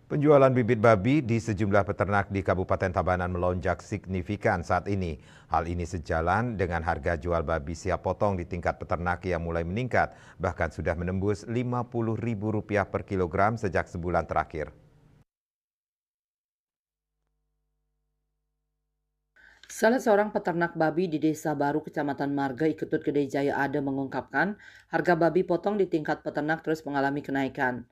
Penjualan bibit babi di sejumlah peternak di Kabupaten Tabanan melonjak signifikan saat ini. Hal ini sejalan dengan harga jual babi siap potong di tingkat peternak yang mulai meningkat, bahkan sudah menembus Rp50.000 per kilogram sejak sebulan terakhir. Salah seorang peternak babi di Desa Baru, Kecamatan Marga, Iketut Gede Jaya Ade mengungkapkan, harga babi potong di tingkat peternak terus mengalami kenaikan.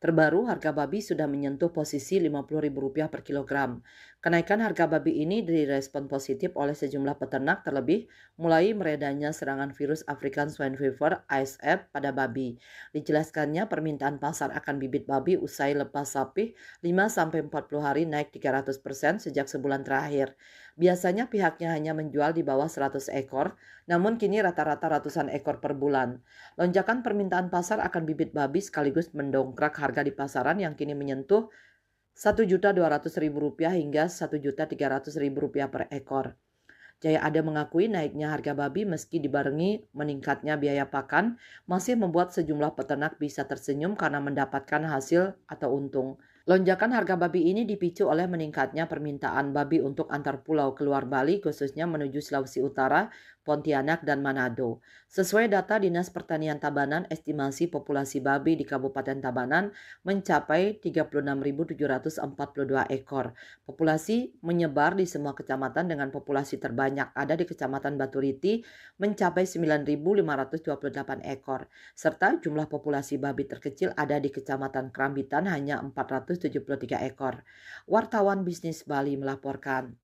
Terbaru, harga babi sudah menyentuh posisi Rp50.000 per kilogram. Kenaikan harga babi ini direspon positif oleh sejumlah peternak, terlebih mulai meredanya serangan virus African Swine Fever (ASF) pada babi. Dijelaskannya, permintaan pasar akan bibit babi usai lepas sapi 5-40 hari naik 300% sejak sebulan terakhir. Biasanya pihaknya hanya menjual di bawah 100 ekor, namun kini rata-rata ratusan ekor per bulan. Lonjakan permintaan pasar akan bibit babi sekaligus mendongkrak harga di pasaran yang kini menyentuh Rp1.200.000 hingga Rp1.300.000 per ekor. Jaya Ade mengakui naiknya harga babi meski dibarengi meningkatnya biaya pakan masih membuat sejumlah peternak bisa tersenyum karena mendapatkan hasil atau untung. Lonjakan harga babi ini dipicu oleh meningkatnya permintaan babi untuk antar pulau keluar Bali, khususnya menuju Sulawesi Utara, Pontianak, dan Manado. Sesuai data Dinas Pertanian Tabanan, estimasi populasi babi di Kabupaten Tabanan mencapai 36.742 ekor. Populasi menyebar di semua kecamatan dengan populasi terbanyak ada di Kecamatan Baturiti mencapai 9.528 ekor, serta jumlah populasi babi terkecil ada di Kecamatan Krambitan hanya 473 ekor. Wartawan Bisnis Bali melaporkan.